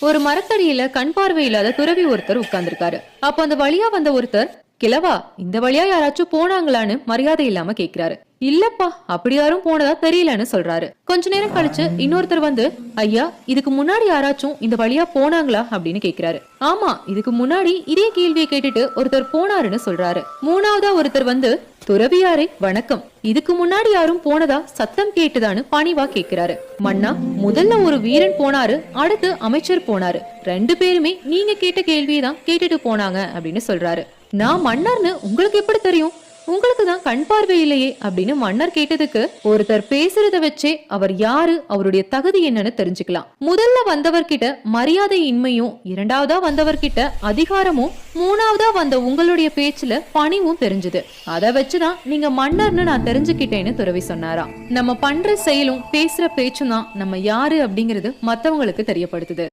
ஒரு மரத்தடியில கண் பார்வை இல்லாத துறவி ஒருத்தர் உட்கார்ந்திருக்காரு. அப்ப அந்த வழியா வந்த ஒருத்தர், கிழவா, இந்த வழியா யாராச்சும் போனாங்களான்னு மரியாதை இல்லாம கேக்குறாரு. இல்லப்பா, அப்படி யாரும் போனதா தெரியலன்னு சொல்றாரு. கொஞ்ச நேரம் கழிச்சு இன்னொருத்தர் வந்து, ஐயா, இதுக்கு முன்னாடி யாராச்சும் இந்த வழியா போனாங்களா அப்படின்னு கேக்குறாரு. ஆமா, இதுக்கு முன்னாடி இதே கேள்வியை கேட்டுட்டு ஒருத்தர் போனாருன்னு சொல்றாரு. மூணாவதா ஒருத்தர் வந்து, துறவியாரே வணக்கம், இதுக்கு முன்னாடி யாரும் போனதா சத்தம் கேட்டுதான்னு பணிவா கேக்குறாரு. மன்னா, முதல்ல ஒரு வீரன் போனாரு, அடுத்து அமைச்சர் போனாரு, ரெண்டு பேருமே நீங்க கேட்ட கேள்வியை தான் கேட்டுட்டு போனாங்க அப்படின்னு சொல்றாரு. நான் மன்னர்னு உங்களுக்கு எப்படி தெரியும்? உங்களுக்கு தான் கண் பார்வை இல்லையே அப்படின்னு மன்னர் கேட்டதுக்கு, ஒருத்தர் பேசுறத வச்சே அவர் யாரு, அவருடைய தகுதி என்னன்னு தெரிஞ்சுக்கலாம். முதல்ல வந்தவர்கிட்ட மரியாதை இன்மையும், இரண்டாவதா வந்தவர்கிட்ட அதிகாரமும், மூணாவதா வந்த உங்களுடைய பேச்சுல பணிவும் தெரிஞ்சது. அதை வச்சுதான் நீங்க மன்னர்னு நான் தெரிஞ்சுக்கிட்டேன்னு துறவி சொன்னாராம். நம்ம பண்ற செயலும் பேசுற பேச்சும் தான் நம்ம யாரு அப்படிங்கிறது மத்தவங்களுக்கு தெரியப்படுத்துது.